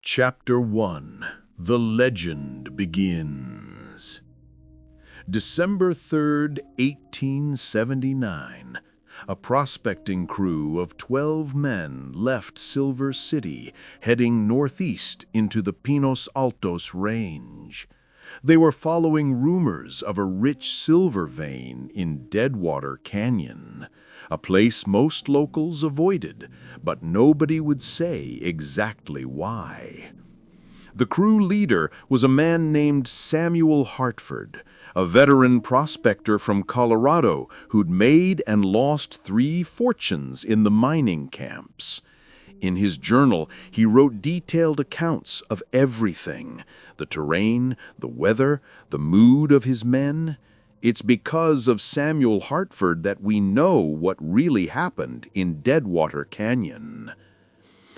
Chapter 1. The Legend Begins. December 3rd, 1879. A prospecting crew of 12 men left Silver City, heading northeast into the Pinos Altos Range. They were following rumors of a rich silver vein in Deadwater Canyon, a place most locals avoided, but nobody would say exactly why. The crew leader was a man named Samuel Hartford, a veteran prospector from Colorado who'd made and lost 3 fortunes in the mining camps. In his journal, he wrote detailed accounts of everything: the terrain, the weather, the mood of his men. It's because of Samuel Hartford that we know what really happened in Deadwater Canyon.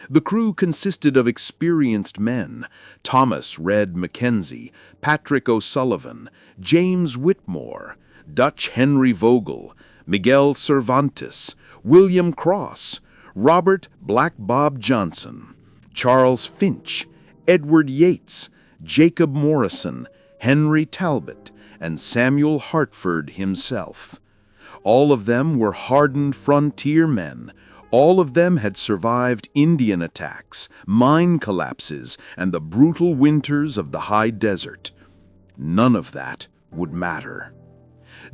The crew consisted of experienced men: Thomas Red Mackenzie, Patrick O'Sullivan, James Whitmore, Dutch Henry Vogel, Miguel Cervantes, William Cross, Robert Black Bob Johnson, Charles Finch, Edward Yates, Jacob Morrison, Henry Talbot, and Samuel Hartford himself. All of them were hardened frontier men. All of them had survived Indian attacks, mine collapses, and the brutal winters of the high desert. None of that would matter.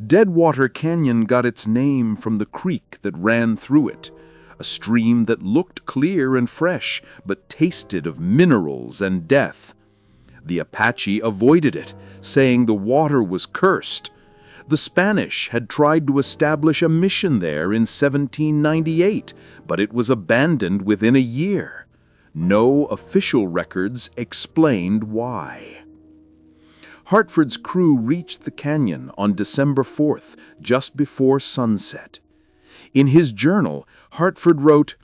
Deadwater Canyon got its name from the creek that ran through it, a stream that looked clear and fresh, but tasted of minerals and death. The Apache avoided it, saying the water was cursed. The Spanish had tried to establish a mission there in 1798, but it was abandoned within a year. No official records explained why. Hartford's crew reached the canyon on December 4th, just before sunset. In his journal, Hartford wrote,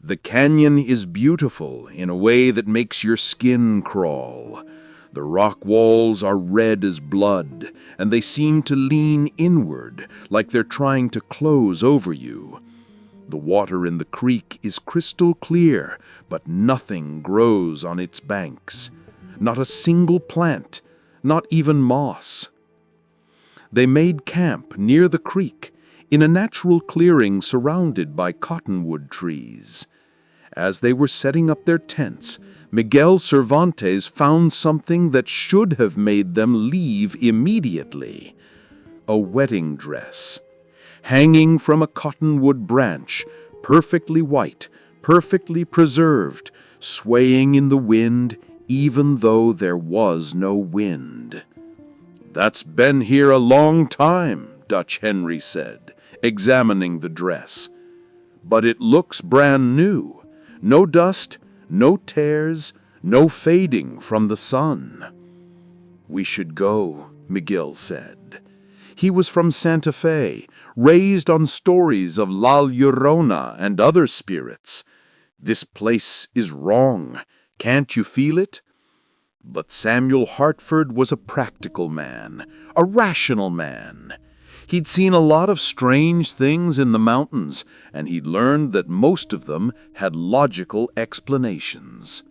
"The canyon is beautiful in a way that makes your skin crawl. The rock walls are red as blood, and they seem to lean inward, like they're trying to close over you. The water in the creek is crystal clear, but nothing grows on its banks. Not a single plant, not even moss." They made camp near the creek, in a natural clearing surrounded by cottonwood trees. As they were setting up their tents, Miguel Cervantes found something that should have made them leave immediately: a wedding dress. Hanging from a cottonwood branch, perfectly white, perfectly preserved, swaying in the wind even though there was no wind. "That's been here a long time," Dutch Henry said, examining the dress. "But it looks brand new. No dust, no tears, no fading from the sun." "We should go," Miguel said. He was from Santa Fe, raised on stories of La Llorona and other spirits. "This place is wrong. Can't you feel it?" But Samuel Hartford was a practical man, a rational man. He'd seen a lot of strange things in the mountains, and he'd learned that most of them had logical explanations.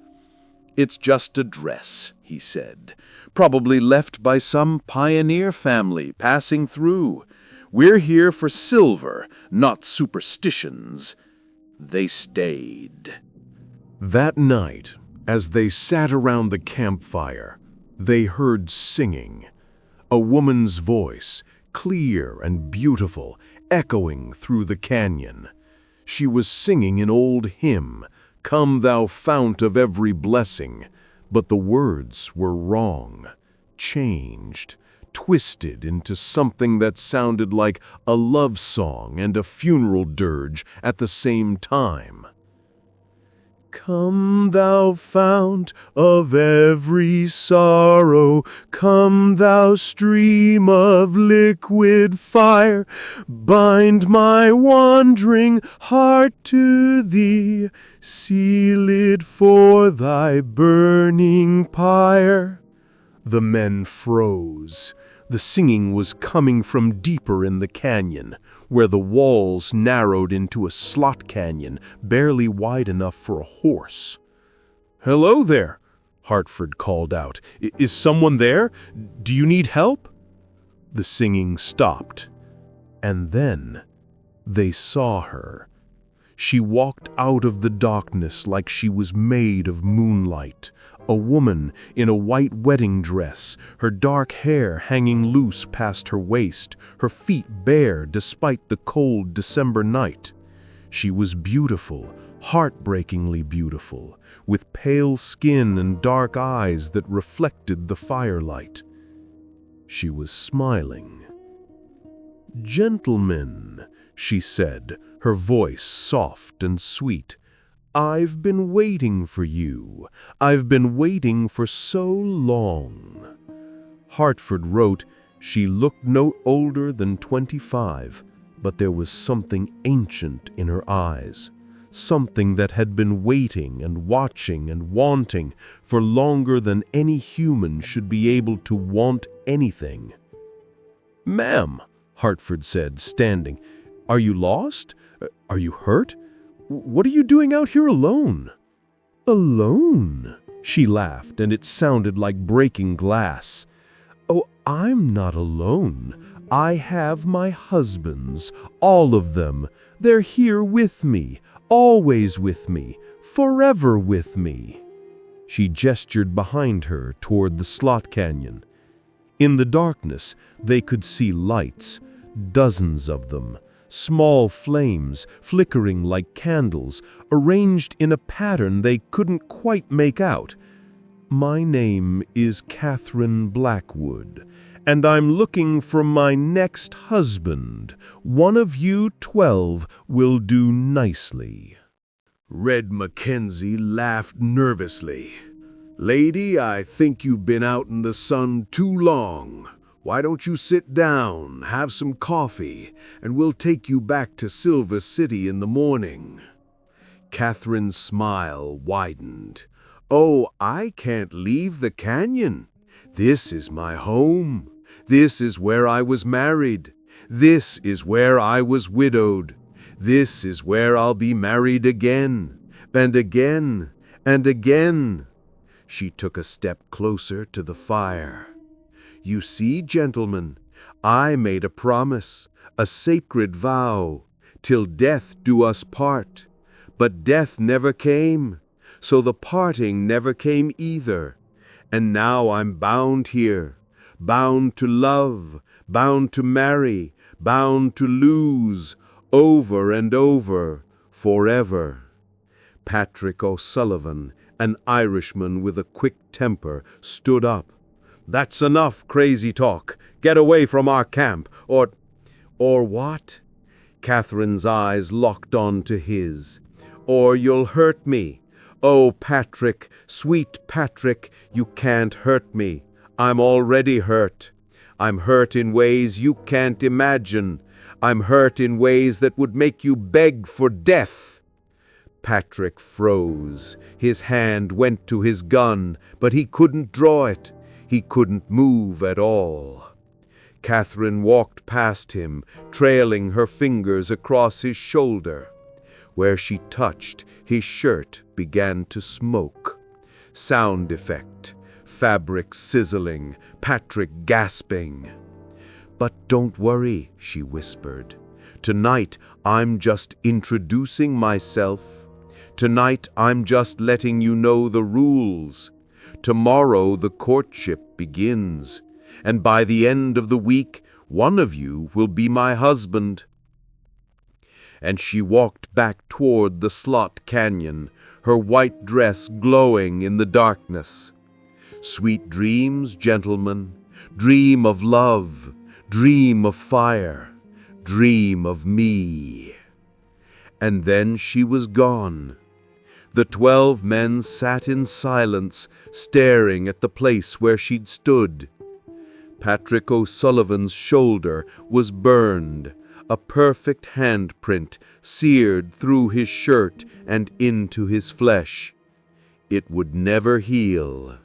"It's just a dress," he said, "probably left by some pioneer family passing through. We're here for silver, not superstitions." They stayed. That night, as they sat around the campfire, they heard singing. A woman's voice, clear and beautiful, echoing through the canyon. She was singing an old hymn, "Come thou fount of every blessing," but the words were wrong, changed, twisted into something that sounded like a love song and a funeral dirge at the same time. "Come thou fount of every sorrow, come thou stream of liquid fire, bind my wandering heart to thee, seal it for thy burning pyre." The men froze. The singing was coming from deeper in the canyon, where the walls narrowed into a slot canyon barely wide enough for a horse. "Hello there," Hartford called out. "Is someone there? Do you need help?" The singing stopped, and then they saw her. She walked out of the darkness like she was made of moonlight, a woman in a white wedding dress, her dark hair hanging loose past her waist, her feet bare despite the cold December night. She was beautiful, heartbreakingly beautiful, with pale skin and dark eyes that reflected the firelight. She was smiling. "Gentlemen," she said, her voice soft and sweet, "I've been waiting for you. I've been waiting for so long." Hartford wrote she looked no older than 25, but there was something ancient in her eyes, something that had been waiting and watching and wanting for longer than any human should be able to want anything. "Ma'am," Hartford said, standing, "are you lost? Are you hurt? What are you doing out here alone?" "Alone?" she laughed, and it sounded like breaking glass. "Oh, I'm not alone. I have my husbands, all of them. They're here with me, always with me, forever with me." She gestured behind her toward the slot canyon. In the darkness, they could see lights, dozens of them, small flames flickering like candles, arranged in a pattern they couldn't quite make out. "My name is Catherine Blackwood, and I'm looking for my next husband. One of you 12 will do nicely." Red Mackenzie laughed nervously. "Lady, I think you've been out in the sun too long. Why don't you sit down, have some coffee, and we'll take you back to Silver City in the morning." Catherine's smile widened. "Oh, I can't leave the canyon. This is my home. This is where I was married. This is where I was widowed. This is where I'll be married again, and again, and again." She took a step closer to the fire. "You see, gentlemen, I made a promise, a sacred vow, till death do us part. But death never came, so the parting never came either. And now I'm bound here, bound to love, bound to marry, bound to lose, over and over, forever." Patrick O'Sullivan, an Irishman with a quick temper, stood up. "That's enough crazy talk. Get away from our camp, or what?" Catherine's eyes locked on to his. "Or you'll hurt me. Oh, Patrick, sweet Patrick, you can't hurt me. I'm already hurt. I'm hurt in ways you can't imagine. I'm hurt in ways that would make you beg for death." Patrick froze. His hand went to his gun, but he couldn't draw it. He couldn't move at all. Catherine walked past him, trailing her fingers across his shoulder. Where she touched, his shirt began to smoke. Sound effect, fabric sizzling, Patrick gasping. "But don't worry," she whispered. "Tonight I'm just introducing myself. Tonight I'm just letting you know the rules. Tomorrow the courtship begins, and by the end of the week, one of you will be my husband." And she walked back toward the slot canyon, her white dress glowing in the darkness. "Sweet dreams, gentlemen. Dream of love. Dream of fire. Dream of me." And then she was gone. The 12 men sat in silence, staring at the place where she'd stood. Patrick O'Sullivan's shoulder was burned, a perfect handprint seared through his shirt and into his flesh. It would never heal.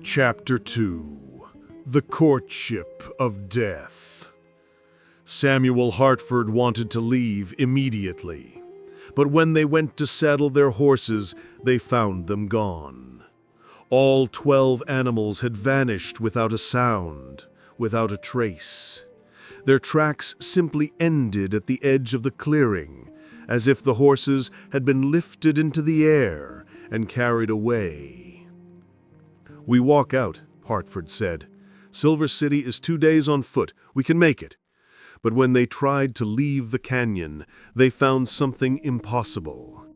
Chapter 2. The Courtship of Death. Samuel Hartford wanted to leave immediately, but when they went to saddle their horses, they found them gone. All 12 animals had vanished without a sound, without a trace. Their tracks simply ended at the edge of the clearing, as if the horses had been lifted into the air and carried away. "We walk out," Hartford said. "Silver City is 2 days on foot. We can make it." But when they tried to leave the canyon, they found something impossible.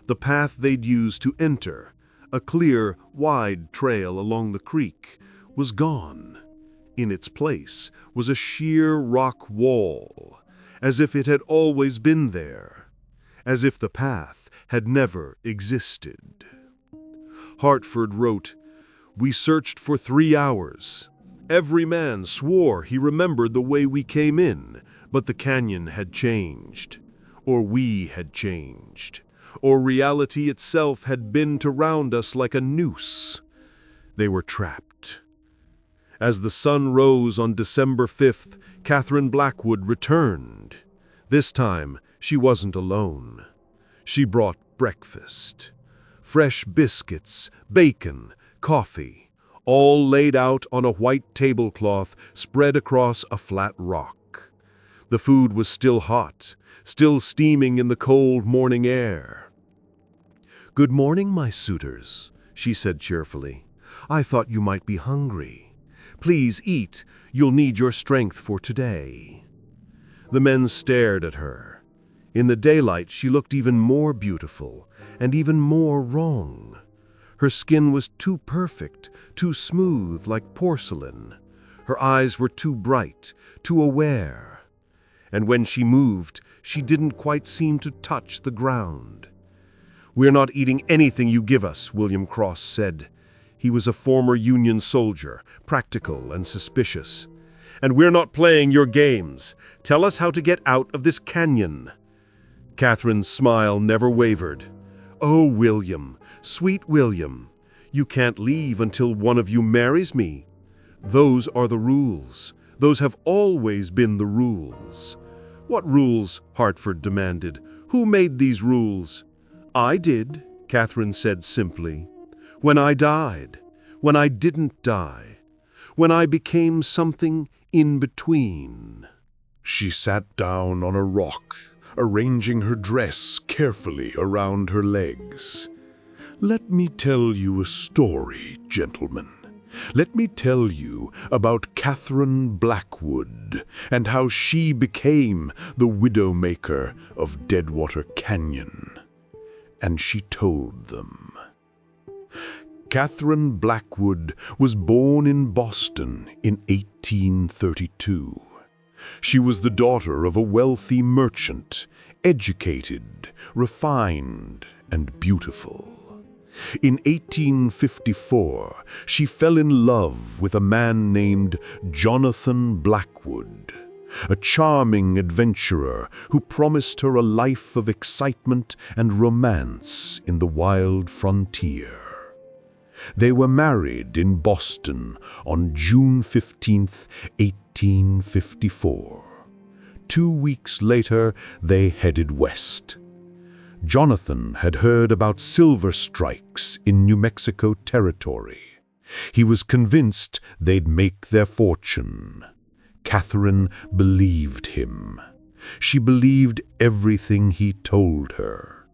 The path they'd used to enter, a clear, wide trail along the creek, was gone. In its place was a sheer rock wall, as if it had always been there, as if the path had never existed. Hartford wrote, "We searched for 3 hours. Every man swore he remembered the way we came in, but the canyon had changed, or we had changed, or reality itself had been to round us like a noose. They were trapped." As the sun rose on December 5th, Catherine Blackwood returned. This time, she wasn't alone. She brought breakfast. Fresh biscuits, bacon, coffee, all laid out on a white tablecloth spread across a flat rock. The food was still hot, still steaming in the cold morning air. "Good morning, my suitors," she said cheerfully. "I thought you might be hungry. Please eat. You'll need your strength for today." The men stared at her. In the daylight, she looked even more beautiful and even more wrong. Her skin was too perfect, too smooth like porcelain. Her eyes were too bright, too aware. And when she moved, she didn't quite seem to touch the ground. "We're not eating anything you give us," William Cross said. He was a former Union soldier, practical and suspicious. "And we're not playing your games. Tell us how to get out of this canyon." Catherine's smile never wavered. "Oh, William, sweet William, you can't leave until one of you marries me. Those are the rules. Those have always been the rules." "What rules?" Hartford demanded. "Who made these rules?" "I did," Catherine said simply. "When I died, when I didn't die, when I became something in between." She sat down on a rock, arranging her dress carefully around her legs. "Let me tell you a story, gentlemen. Let me tell you about Catherine Blackwood and how she became the widowmaker of Deadwater Canyon." And she told them. Catherine Blackwood was born in Boston in 1832. She was the daughter of a wealthy merchant, educated, refined, and beautiful. In 1854, she fell in love with a man named Jonathan Blackwood, a charming adventurer who promised her a life of excitement and romance in the wild frontier. They were married in Boston on June 15, 1854. 2 weeks later, they headed west. Jonathan had heard about silver strikes in New Mexico territory. He was convinced they'd make their fortune. Catherine believed him. She believed everything he told her.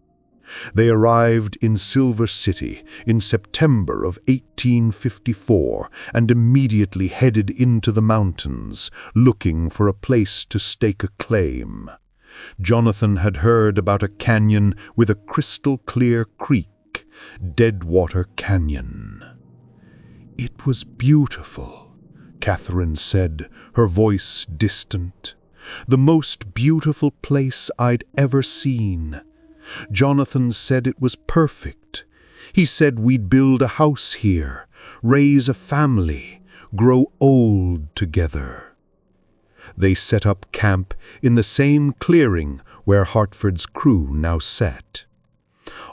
They arrived in Silver City in September of 1854 and immediately headed into the mountains, looking for a place to stake a claim. Jonathan had heard about a canyon with a crystal-clear creek, Deadwater Canyon. "It was beautiful," Catherine said, her voice distant. "The most beautiful place I'd ever seen. Jonathan said it was perfect. He said we'd build a house here, raise a family, grow old together." They set up camp in the same clearing where Hartford's crew now sat.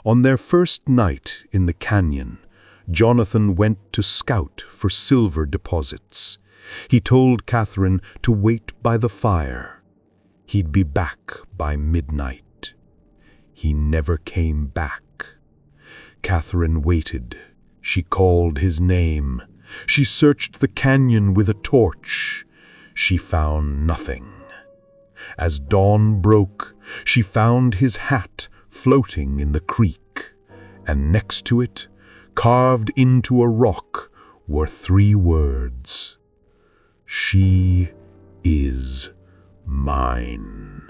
On their first night in the canyon, Jonathan went to scout for silver deposits. He told Catherine to wait by the fire. He'd be back by midnight. He never came back. Catherine waited, She called his name. She searched the canyon with a torch. She found nothing. As dawn broke, she found his hat floating in the creek, and next to it, carved into a rock, were 3 words: "She is mine."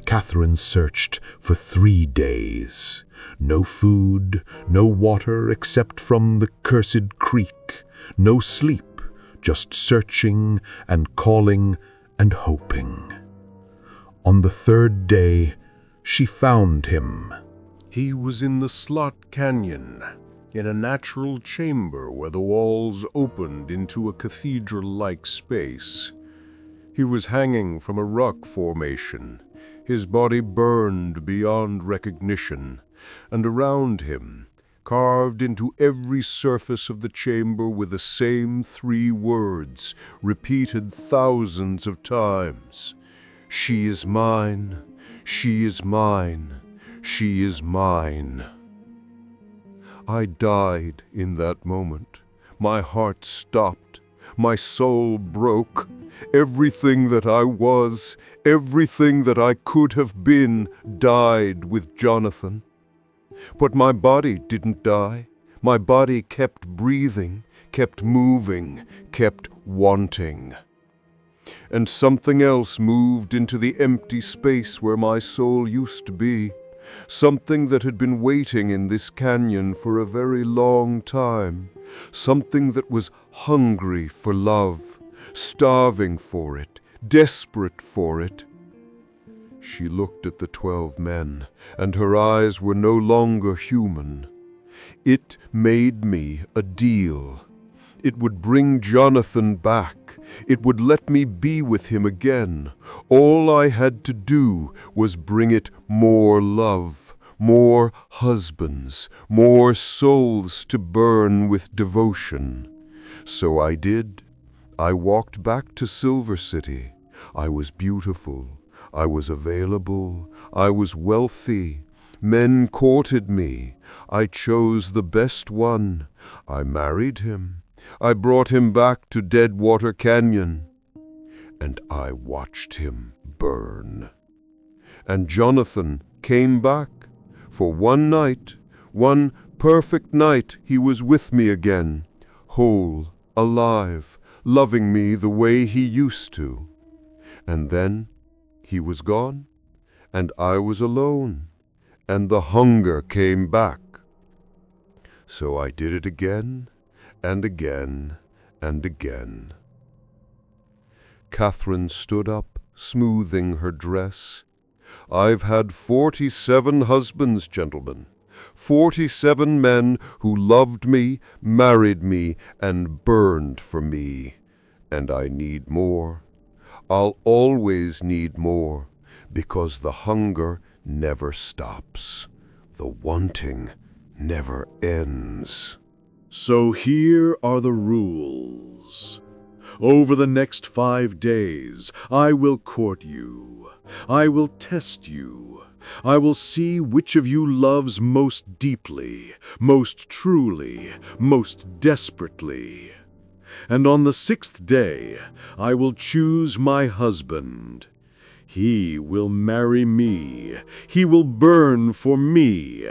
Catherine searched for 3 days. No food, no water except from the cursed creek, no sleep, just searching and calling and hoping. On the 3rd day, she found him. He was in the slot canyon, in a natural chamber where the walls opened into a cathedral-like space. He was hanging from a rock formation, his body burned beyond recognition, and around him, carved into every surface of the chamber were the same 3 words, repeated thousands of times: "She is mine, she is mine, she is mine." I died in that moment. My heart stopped. My soul broke. Everything that I was, everything that I could have been, died with Jonathan. But my body didn't die. My body kept breathing, kept moving, kept wanting. And something else moved into the empty space where my soul used to be. Something that had been waiting in this canyon for a very long time. Something that was hungry for love, starving for it, desperate for it. She looked at the 12 men, and her eyes were no longer human. It made me a deal. It would bring Jonathan back. It would let me be with him again. All I had to do was bring it more love, more husbands, more souls to burn with devotion. So I did. I walked back to Silver City. I was beautiful. I was available. I was wealthy. Men courted me. I chose the best one. I married him. I brought him back to Deadwater Canyon. And I watched him burn. And Jonathan came back. For one night, one perfect night, he was with me again, whole, alive, loving me the way he used to. And then he was gone, and I was alone, and the hunger came back. So I did it again, and again, and again. Catherine stood up, smoothing her dress. "I've had 47 husbands, gentlemen. 47 men who loved me, married me, and burned for me. And I need more. I'll always need more, because the hunger never stops. The wanting never ends." So here are the rules. Over the next 5 days, I will court you. I will test you. I will see which of you loves most deeply, most truly, most desperately. And on the 6th day, I will choose my husband. He will marry me. He will burn for me.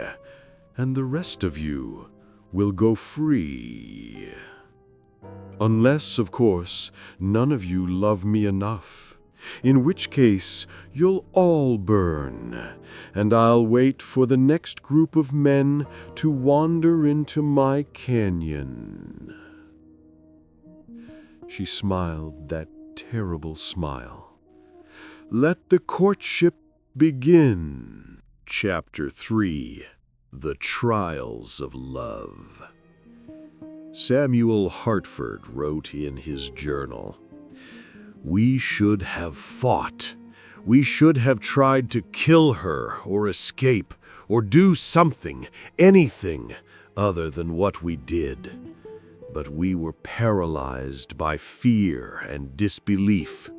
And the rest of you will go free. Unless, of course, none of you love me enough, in which case you'll all burn, and I'll wait for the next group of men to wander into my canyon. She smiled that terrible smile. Let the courtship begin. Chapter 3. The Trials of Love. Samuel Hartford wrote in his journal, "We should have fought. We should have tried to kill her or escape or do something, anything, other than what we did. But we were paralyzed by fear and disbelief,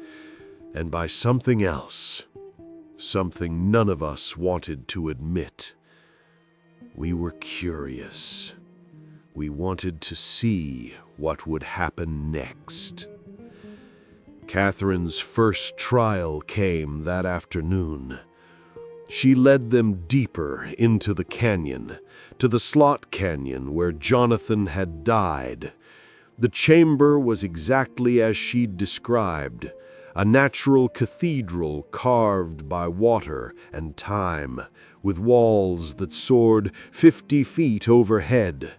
and by something else, something none of us wanted to admit. We were curious. We wanted to see what would happen next. Catherine's first trial came that afternoon. She led them deeper into the canyon, to the slot canyon where Jonathan had died. The chamber was exactly as she'd described, a natural cathedral carved by water and time, with walls that soared 50 feet overhead.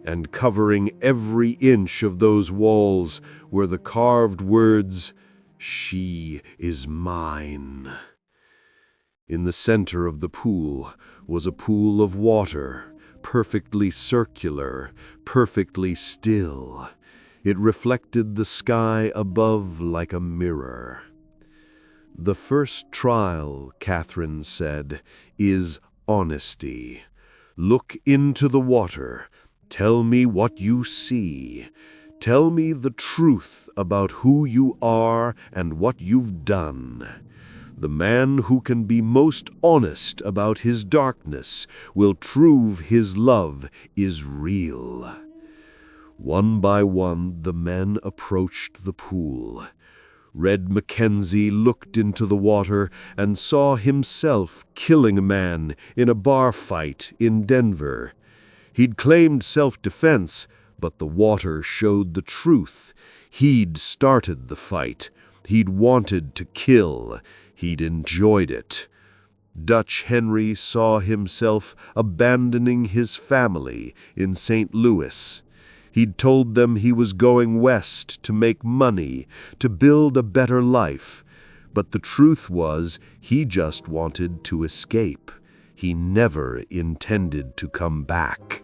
And covering every inch of those walls were the carved words, "She is mine." In the center of the pool was a pool of water, perfectly circular, perfectly still. It reflected the sky above like a mirror. "The first trial," Catherine said, "is honesty. Look into the water. Tell me what you see. Tell me the truth about who you are and what you've done. The man who can be most honest about his darkness will prove his love is real." One by one, the men approached the pool. Red Mackenzie looked into the water and saw himself killing a man in a bar fight in Denver. He'd claimed self-defense, but the water showed the truth. He'd started the fight. He'd wanted to kill. He'd enjoyed it. Dutch Henry saw himself abandoning his family in St. Louis. He'd told them he was going west to make money, to build a better life. But the truth was, he just wanted to escape. He never intended to come back.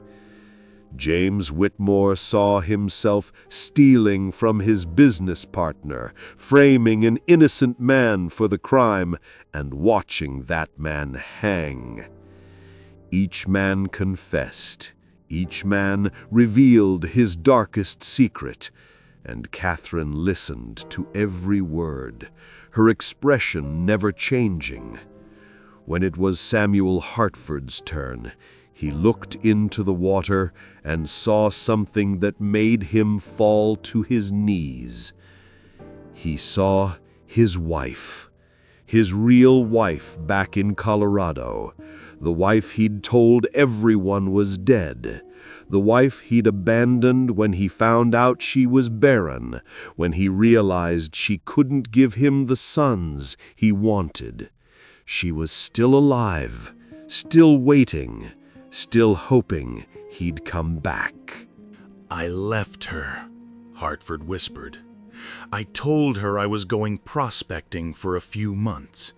James Whitmore saw himself stealing from his business partner, framing an innocent man for the crime, and watching that man hang. Each man confessed. Each man revealed his darkest secret, and Catherine listened to every word, her expression never changing. When it was Samuel Hartford's turn, he looked into the water and saw something that made him fall to his knees. He saw his wife, his real wife back in Colorado, the wife he'd told everyone was dead, the wife he'd abandoned when he found out she was barren, when he realized she couldn't give him the sons he wanted. She was still alive, still waiting, still hoping he'd come back. "I left her," Hartford whispered. "I told her I was going prospecting for a few months.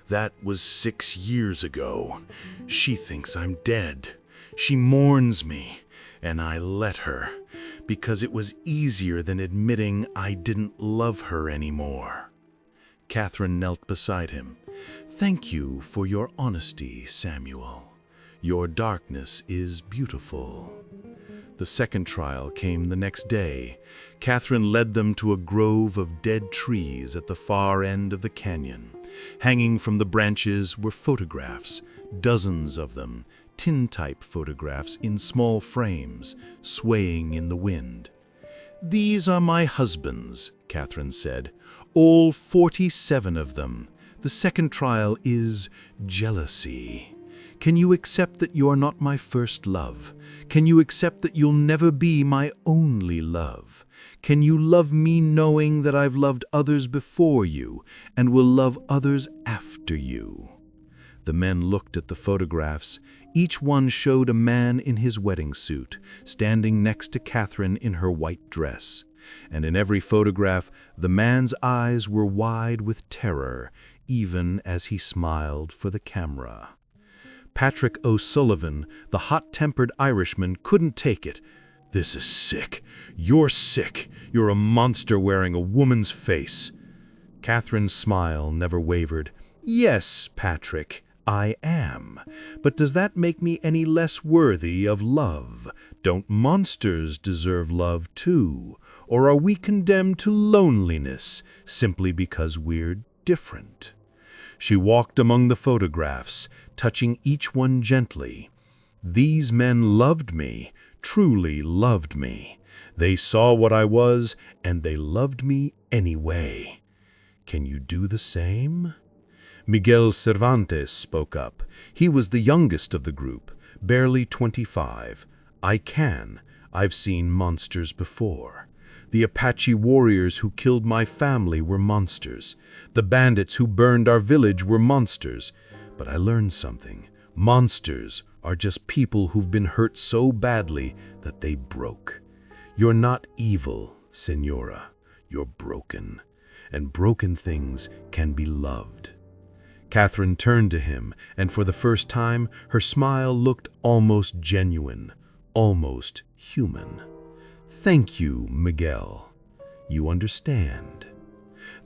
That was 6 years ago. She thinks I'm dead. She mourns me, and I let her, because it was easier than admitting I didn't love her anymore." Catherine knelt beside him. "Thank you for your honesty, Samuel. Your darkness is beautiful." The second trial came the next day. Catherine led them to a grove of dead trees at the far end of the canyon. Hanging from the branches were photographs, dozens of them, tintype photographs in small frames, swaying in the wind. "These are my husbands," Catherine said, "all 47 of them. The second trial is jealousy. Can you accept that you're not my first love? Can you accept that you'll never be my only love? Can you love me knowing that I've loved others before you and will love others after you?" The men looked at the photographs. Each one showed a man in his wedding suit, standing next to Catherine in her white dress. And in every photograph, the man's eyes were wide with terror, even as he smiled for the camera. Patrick O'Sullivan, the hot-tempered Irishman, couldn't take it. "This is sick. You're sick. You're a monster wearing a woman's face." Catherine's smile never wavered. "Yes, Patrick, I am. But does that make me any less worthy of love? Don't monsters deserve love too? Or are we condemned to loneliness simply because we're different?" She walked among the photographs, touching each one gently. "These men loved me, truly loved me. They saw what I was, and they loved me anyway. Can you do the same? Miguel Cervantes spoke up. He was the youngest of the group, barely 25. I can. I've seen monsters before. The Apache warriors who killed my family were monsters. The bandits who burned our village were monsters. But I learned something. Monsters are just people who've been hurt so badly that they broke. You're not evil, Senora. You're broken. And broken things can be loved. Catherine turned to him, and for the first time, her smile looked almost genuine, almost human. Thank you, Miguel. You understand.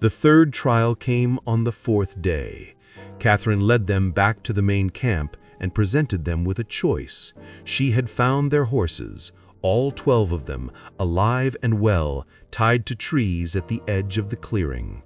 The third trial came on the fourth day. Catherine led them back to the main camp and presented them with a choice. She had found their horses, all 12 of them, alive and well, tied to trees at the edge of the clearing.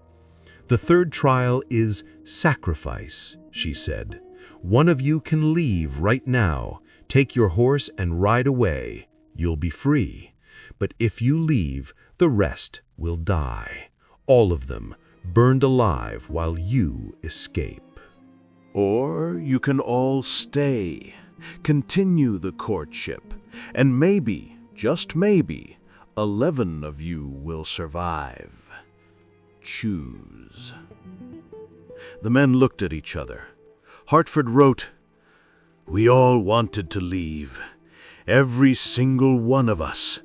The third trial is sacrifice, she said. One of you can leave right now. Take your horse and ride away. You'll be free. But if you leave, the rest will die. All of them, burned alive while you escape. Or you can all stay, continue the courtship, and maybe, just maybe, 11 of you will survive. Choose. The men looked at each other. Hartford wrote, "We all wanted to leave, every single one of us,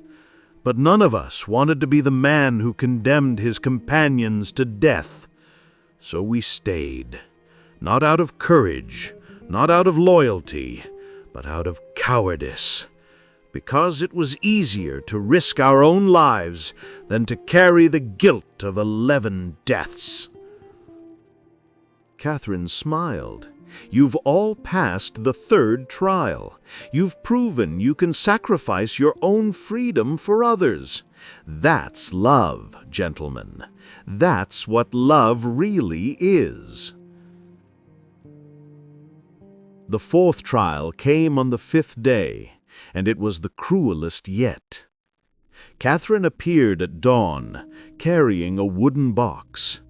but none of us wanted to be the man who condemned his companions to death. So we stayed, not out of courage, not out of loyalty, but out of cowardice, because it was easier to risk our own lives than to carry the guilt of 11 deaths." Catherine smiled. "You've all passed the third trial. You've proven you can sacrifice your own freedom for others. That's love, gentlemen. That's what love really is." The fourth trial came on the 5th day, and it was the cruelest yet. Catherine appeared at dawn, carrying a wooden box.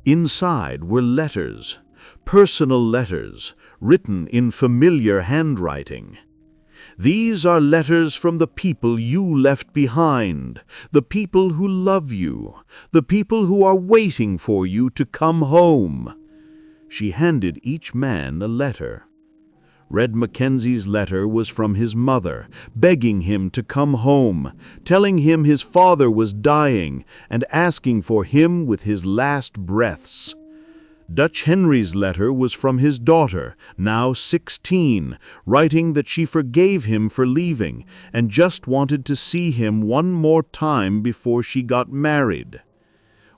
Inside were letters, personal letters, written in familiar handwriting. "These are letters from the people you left behind, the people who love you, the people who are waiting for you to come home." She handed each man a letter. Red Mackenzie's letter was from his mother, begging him to come home, telling him his father was dying and asking for him with his last breaths. Dutch Henry's letter was from his daughter, now 16, writing that she forgave him for leaving and just wanted to see him one more time before she got married.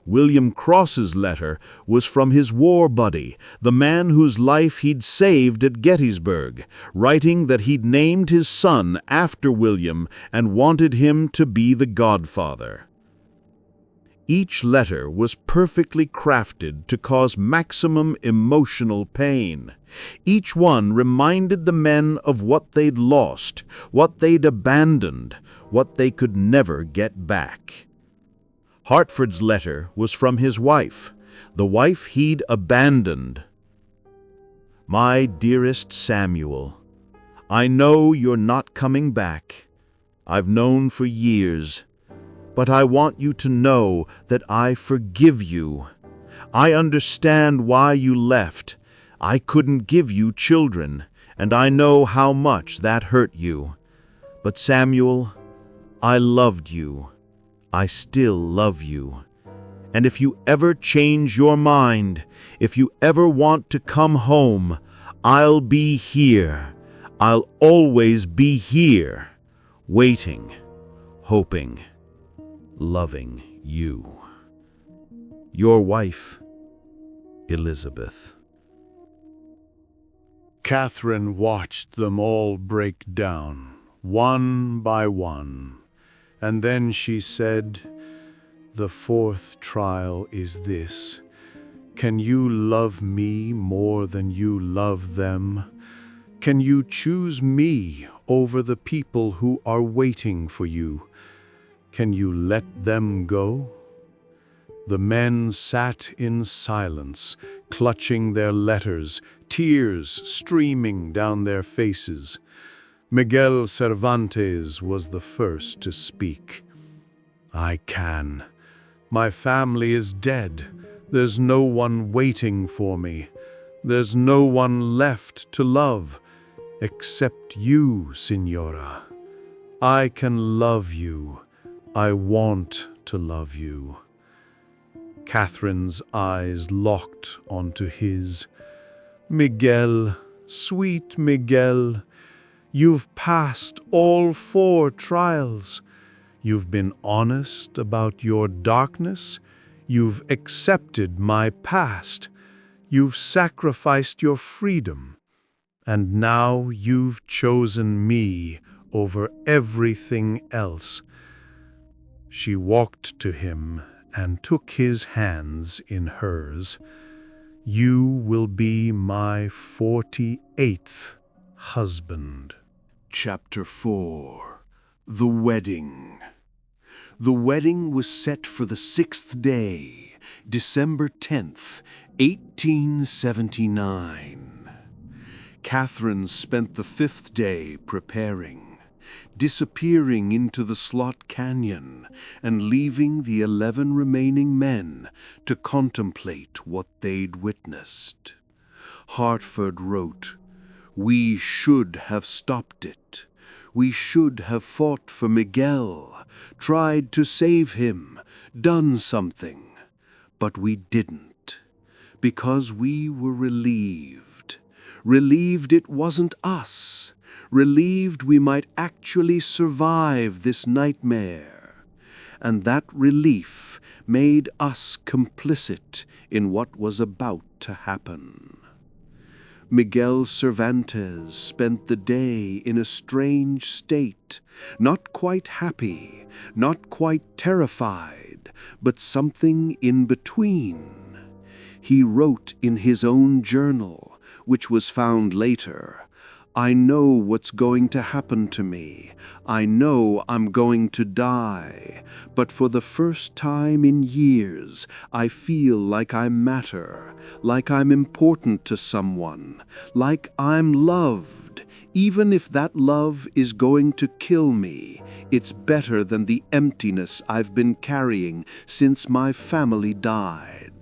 William Cross's letter was from his war buddy, the man whose life he'd saved at Gettysburg, writing that he'd named his son after William and wanted him to be the godfather. Each letter was perfectly crafted to cause maximum emotional pain. Each one reminded the men of what they'd lost, what they'd abandoned, what they could never get back. Hartford's letter was from his wife, the wife he'd abandoned. "My dearest Samuel, I know you're not coming back. I've known for years. But I want you to know that I forgive you. I understand why you left. I couldn't give you children, and I know how much that hurt you. But Samuel, I loved you. I still love you. And if you ever change your mind, if you ever want to come home, I'll be here. I'll always be here, waiting, hoping, loving you. Your wife, Elizabeth." Catherine watched them all break down, one by one. And then she said, "The fourth trial is this. Can you love me more than you love them? Can you choose me over the people who are waiting for you? Can you let them go?" The men sat in silence, clutching their letters, tears streaming down their faces. Miguel Cervantes was the first to speak. "I can. My family is dead. There's no one waiting for me. There's no one left to love, except you, Señora. I can love you. I want to love you." Catherine's eyes locked onto his. "Miguel, sweet Miguel, you've passed all 4 trials. You've been honest about your darkness. You've accepted my past. You've sacrificed your freedom. And now you've chosen me over everything else." She walked to him and took his hands in hers. "You will be my 48th husband." Chapter 4. The Wedding. The wedding was set for the 6th day, December 10th, 1879. Catherine spent the 5th day preparing, disappearing into the Slot Canyon and leaving the 11 remaining men to contemplate what they'd witnessed. Hartford wrote, "We should have stopped it. We should have fought for Miguel, tried to save him, done something. But we didn't, because we were relieved. Relieved it wasn't us. Relieved we might actually survive this nightmare. And that relief made us complicit in what was about to happen." Miguel Cervantes spent the day in a strange state, not quite happy, not quite terrified, but something in between. He wrote in his own journal, which was found later, "I know what's going to happen to me. I know I'm going to die. But for the first time in years, I feel like I matter, like I'm important to someone, like I'm loved. Even if that love is going to kill me, it's better than the emptiness I've been carrying since my family died."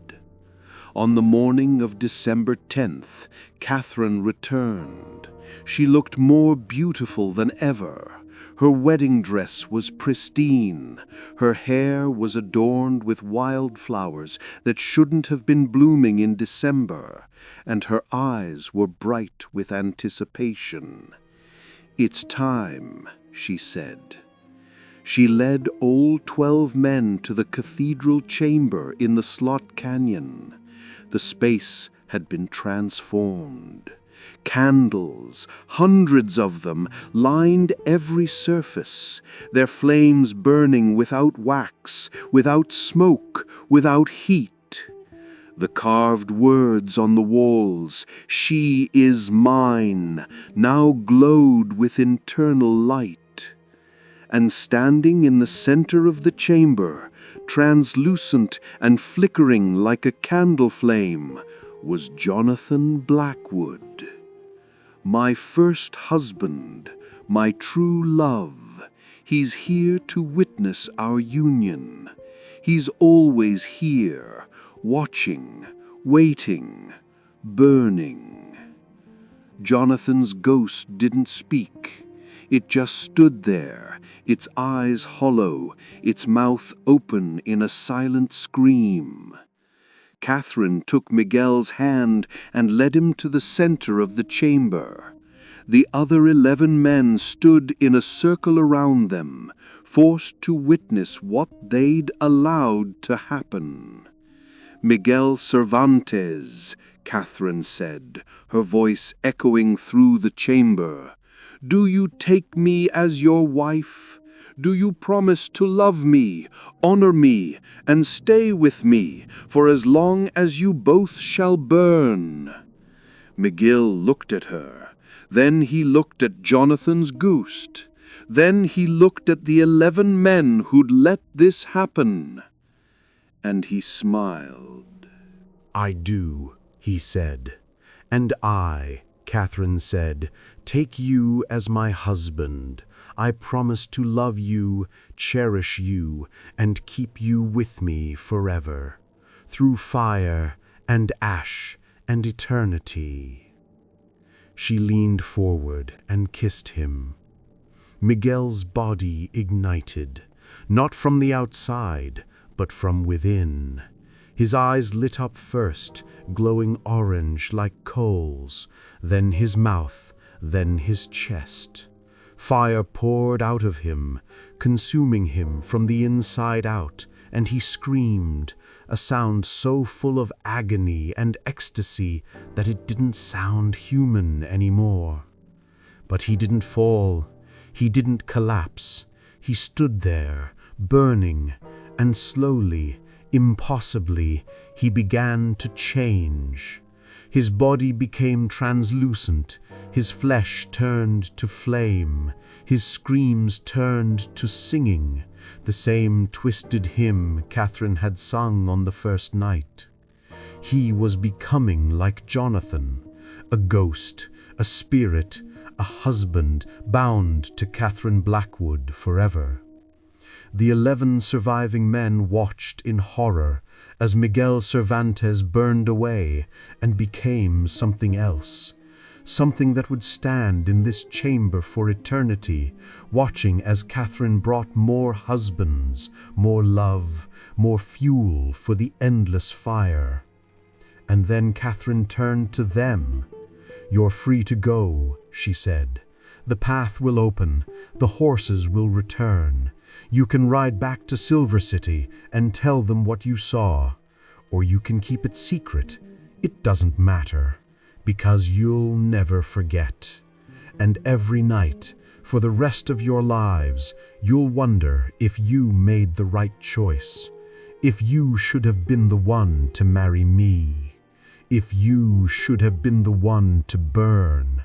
On the morning of December 10th, Catherine returned. She looked more beautiful than ever. Her wedding dress was pristine. Her hair was adorned with wildflowers that shouldn't have been blooming in December, and her eyes were bright with anticipation. "It's time," she said. She led all 12 men to the cathedral chamber in the Slot Canyon. The space had been transformed. Candles, hundreds of them, lined every surface, their flames burning without wax, without smoke, without heat. The carved words on the walls, "She is mine," now glowed with internal light. And standing in the center of the chamber, translucent and flickering like a candle flame, was Jonathan Blackwood. "My first husband, my true love. He's here to witness our union. He's always here, watching, waiting, burning." Jonathan's ghost didn't speak. It just stood there, its eyes hollow, its mouth open in a silent scream. Catherine took Miguel's hand and led him to the center of the chamber. The other 11 men stood in a circle around them, forced to witness what they'd allowed to happen. "Miguel Cervantes," Catherine said, her voice echoing through the chamber, "do you take me as your wife? Do you promise to love me, honor me, and stay with me for as long as you both shall burn?" Miguel looked at her. Then he looked at Jonathan's goose. Then he looked at the 11 men who'd let this happen. And he smiled. "I do," he said. "And I," Catherine said, "take you as my husband. I promise to love you, cherish you, and keep you with me forever, through fire and ash and eternity." She leaned forward and kissed him. Miguel's body ignited, not from the outside, but from within. His eyes lit up first, glowing orange like coals, then his mouth, then his chest. Fire poured out of him, consuming him from the inside out, and he screamed, a sound so full of agony and ecstasy that it didn't sound human anymore. But he didn't fall, he didn't collapse. He stood there, burning, and slowly, impossibly, he began to change. His body became translucent, his flesh turned to flame, his screams turned to singing, the same twisted hymn Catherine had sung on the first night. He was becoming like Jonathan, a ghost, a spirit, a husband bound to Catherine Blackwood forever. The 11 surviving men watched in horror as Miguel Cervantes burned away and became something else, something that would stand in this chamber for eternity, watching as Catherine brought more husbands, more love, more fuel for the endless fire. And then Catherine turned to them. "You're free to go," she said. "The path will open, the horses will return. You can ride back to Silver City and tell them what you saw, or you can keep it secret. It doesn't matter, because you'll never forget. And every night, for the rest of your lives, you'll wonder if you made the right choice, if you should have been the one to marry me, if you should have been the one to burn."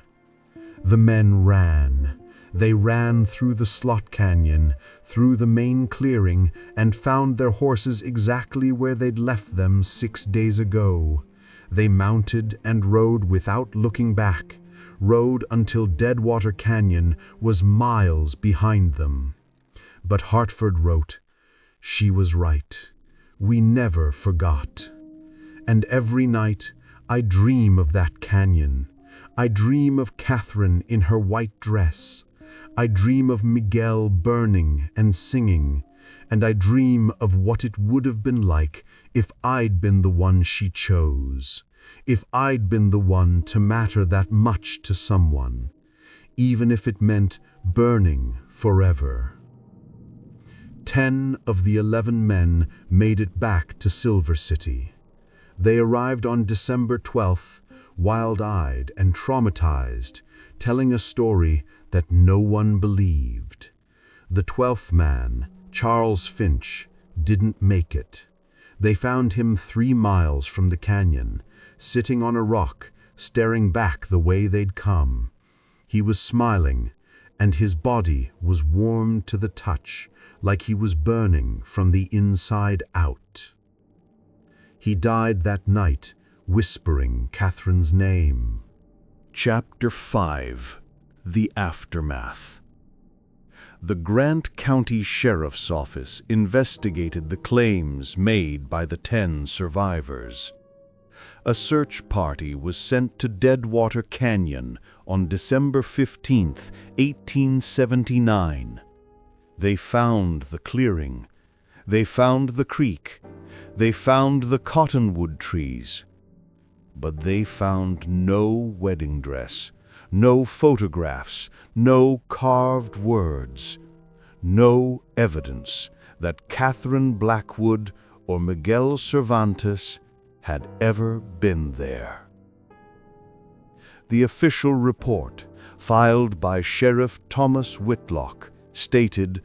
The men ran. They ran through the slot canyon, through the main clearing, and found their horses exactly where they'd left them 6 days ago. They mounted and rode without looking back, rode until Deadwater Canyon was miles behind them. But Hartford wrote, "She was right. We never forgot. And every night I dream of that canyon. I dream of Catherine in her white dress. I dream of Miguel burning and singing, and I dream of what it would have been like if I'd been the one she chose, if I'd been the one to matter that much to someone, even if it meant burning forever." 10 of the 11 men made it back to Silver City. They arrived on December 12th, wild-eyed and traumatized, telling a story that no one believed. The 12th man, Charles Finch, didn't make it. They found him 3 miles from the canyon, sitting on a rock, staring back the way they'd come. He was smiling, and his body was warm to the touch, like he was burning from the inside out. He died that night, whispering Catherine's name. Chapter 5. The Aftermath. The Grant County Sheriff's Office investigated the claims made by the 10 survivors. A search party was sent to Deadwater Canyon on December 15, 1879. They found the clearing. They found the creek. They found the cottonwood trees. But they found no wedding dress, no photographs, no carved words, no evidence that Catherine Blackwood or Miguel Cervantes had ever been there. The official report, filed by Sheriff Thomas Whitlock, stated,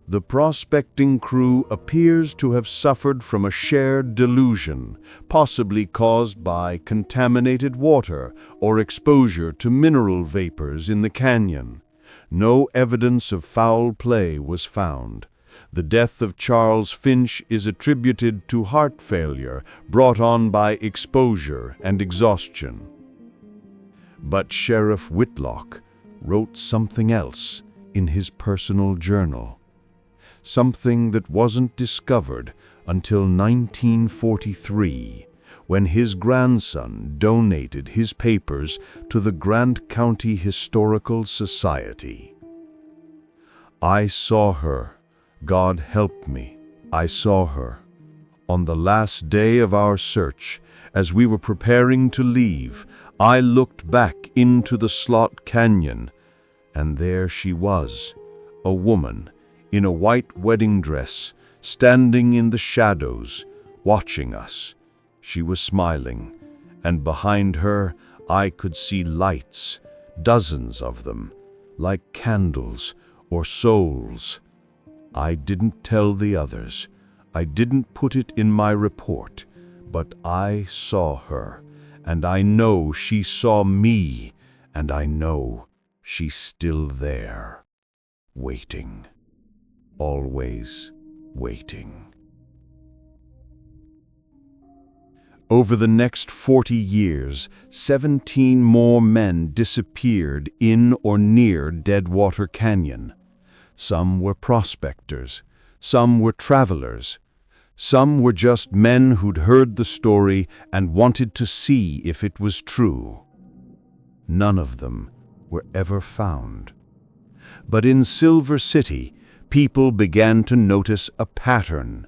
The prospecting crew appears to have suffered from a shared delusion, possibly caused by contaminated water or exposure to mineral vapors in the canyon. No evidence of foul play was found. The death of Charles Finch is attributed to heart failure brought on by exposure and exhaustion. But Sheriff Whitlock wrote something else in his personal journal. Something that wasn't discovered until 1943, when his grandson donated his papers to the Grant County Historical Society. I saw her. God help me. I saw her. On the last day of our search, as we were preparing to leave, I looked back into the Slot Canyon, and there she was, a woman in a white wedding dress, standing in the shadows, watching us. She was smiling, and behind her I could see lights, dozens of them, like candles or souls. I didn't tell the others. I didn't put it in my report, but I saw her, and I know she saw me, and I know she's still there, waiting, always waiting. Over the next 40 years, 17 more men disappeared in or near Deadwater Canyon. Some were prospectors, some were travelers, some were just men who'd heard the story and wanted to see if it was true. None of them were ever found. But in Silver City, people began to notice a pattern.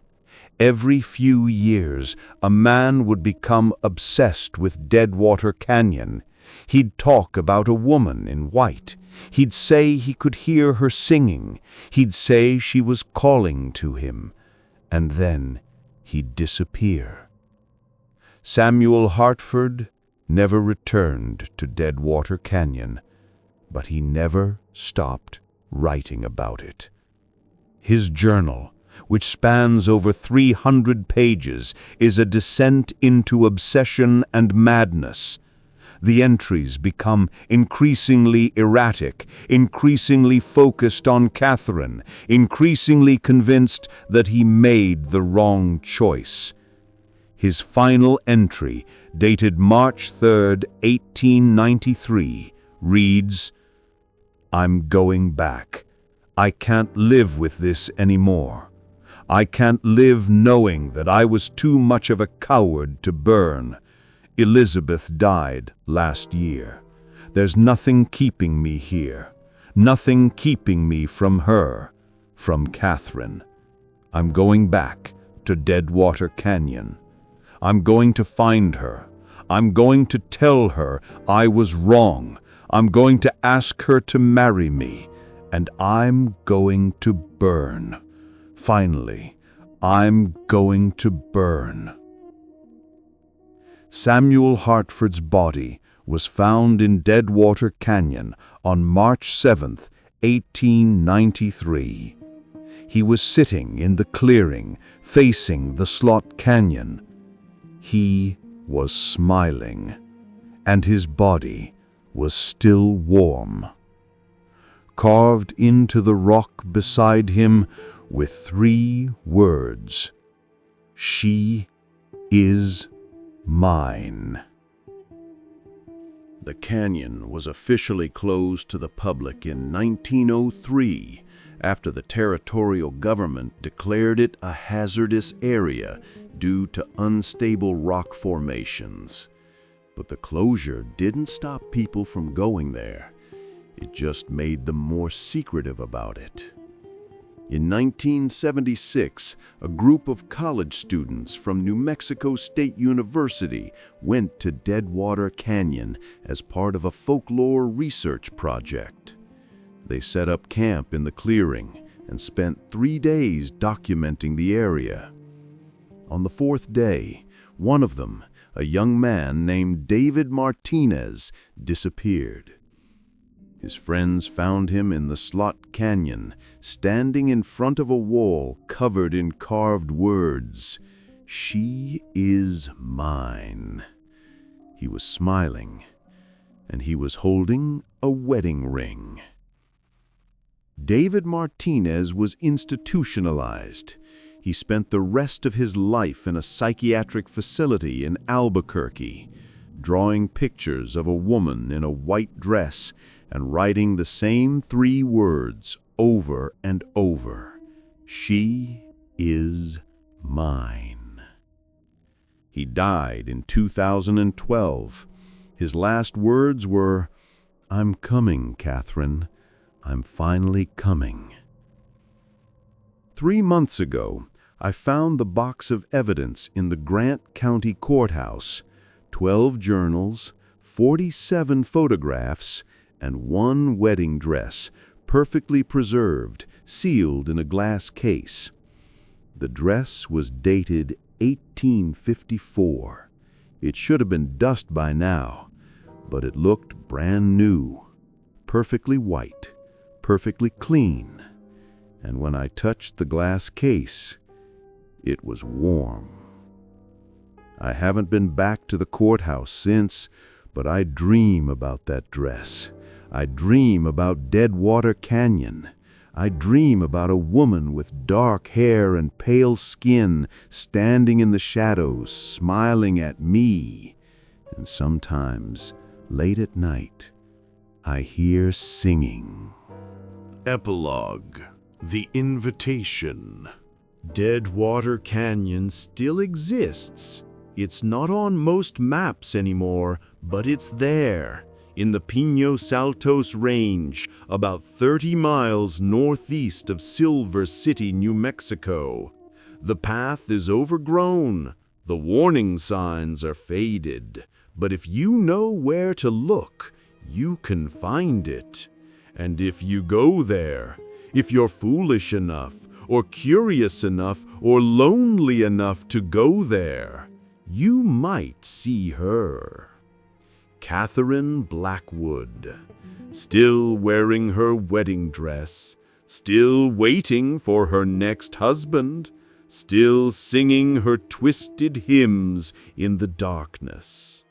Every few years, a man would become obsessed with Deadwater Canyon. He'd talk about a woman in white. He'd say he could hear her singing. He'd say she was calling to him. And then he'd disappear. Samuel Hartford never returned to Deadwater Canyon, but he never stopped writing about it. His journal, which spans over 300 pages, is a descent into obsession and madness. The entries become increasingly erratic, increasingly focused on Catherine, increasingly convinced that he made the wrong choice. His final entry, dated March 3, 1893, reads, "I'm going back. I can't live with this anymore. I can't live knowing that I was too much of a coward to burn. Elizabeth died last year. There's nothing keeping me here, nothing keeping me from her, from Catherine. I'm going back to Deadwater Canyon. I'm going to find her. I'm going to tell her I was wrong. I'm going to ask her to marry me, and I'm going to burn. Finally, I'm going to burn." Samuel Hartford's body was found in Deadwater Canyon on March 7, 1893. He was sitting in the clearing facing the Slot Canyon. He was smiling, and his body was still warm. Carved into the rock beside him with 3 words, "She is mine." The canyon was officially closed to the public in 1903 after the territorial government declared it a hazardous area due to unstable rock formations. But the closure didn't stop people from going there. It just made them more secretive about it. In 1976, a group of college students from New Mexico State University went to Deadwater Canyon as part of a folklore research project. They set up camp in the clearing and spent 3 days documenting the area. On the 4th day, one of them, a young man named David Martinez, disappeared. His friends found him in the Slot Canyon, standing in front of a wall covered in carved words, "She is mine." He was smiling, and he was holding a wedding ring. David Martinez was institutionalized. He spent the rest of his life in a psychiatric facility in Albuquerque, drawing pictures of a woman in a white dress and writing the same 3 words over and over: "She is mine." He died in 2012. His last words were, "I'm coming, Catherine. I'm finally coming." 3 months ago, I found the box of evidence in the Grant County Courthouse: 12 journals, 47 photographs, and 1 wedding dress, perfectly preserved, sealed in a glass case. The dress was dated 1854. It should have been dust by now, but it looked brand new, perfectly white, perfectly clean. And when I touched the glass case, it was warm. I haven't been back to the courthouse since, but I dream about that dress. I dream about Deadwater Canyon. I dream about a woman with dark hair and pale skin standing in the shadows, smiling at me. And sometimes, late at night, I hear singing. Epilogue: The Invitation. Deadwater Canyon still exists. It's not on most maps anymore, but it's there, in the Pinos Altos Range, about 30 miles northeast of Silver City, New Mexico. The path is overgrown. The warning signs are faded. But if you know where to look, you can find it. And if you go there, if you're foolish enough, or curious enough, or lonely enough to go there, you might see her. Catherine Blackwood, still wearing her wedding dress, still waiting for her next husband, still singing her twisted hymns in the darkness.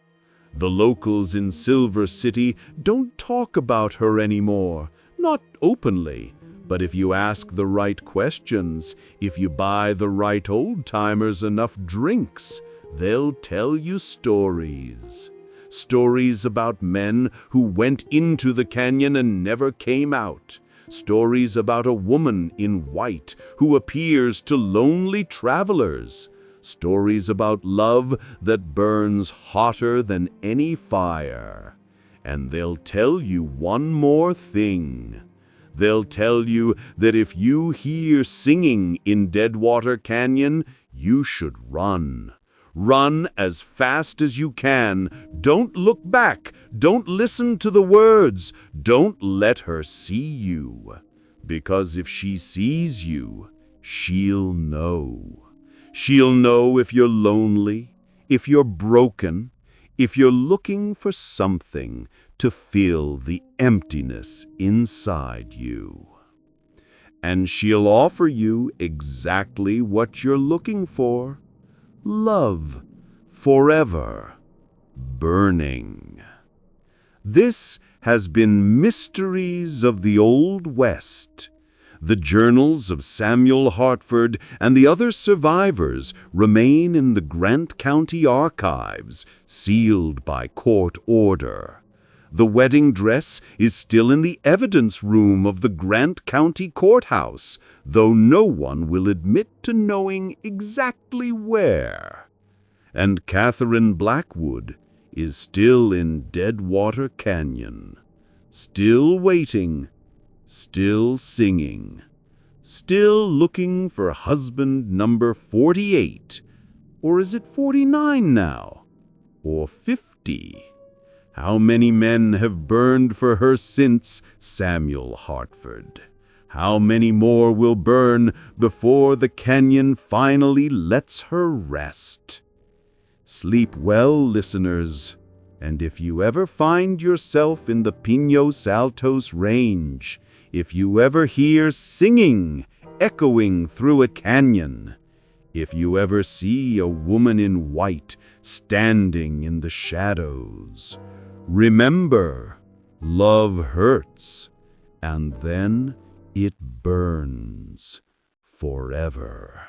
The locals in Silver City don't talk about her anymore, not openly, but if you ask the right questions, if you buy the right old-timers enough drinks, they'll tell you stories. Stories about men who went into the canyon and never came out. Stories about a woman in white who appears to lonely travelers. Stories about love that burns hotter than any fire. And they'll tell you one more thing. They'll tell you that if you hear singing in Deadwater Canyon, you should run. Run as fast as you can. Don't look back. Don't listen to the words. Don't let her see you. Because if she sees you, she'll know. She'll know if you're lonely, if you're broken, if you're looking for something to fill the emptiness inside you. And she'll offer you exactly what you're looking for. Love, forever, burning. This has been Mysteries of the Old West. The journals of Samuel Hartford and the other survivors remain in the Grant County archives, sealed by court order. The wedding dress is still in the evidence room of the Grant County Courthouse, though no one will admit to knowing exactly where. And Catherine Blackwood is still in Deadwater Canyon, still waiting, still singing, still looking for husband number 48. Or is it 49 now? Or 50? How many men have burned for her since Samuel Hartford? How many more will burn before the canyon finally lets her rest? Sleep well, listeners. And if you ever find yourself in the Pinos Altos Range, if you ever hear singing echoing through a canyon, if you ever see a woman in white standing in the shadows, remember, love hurts, and then it burns forever.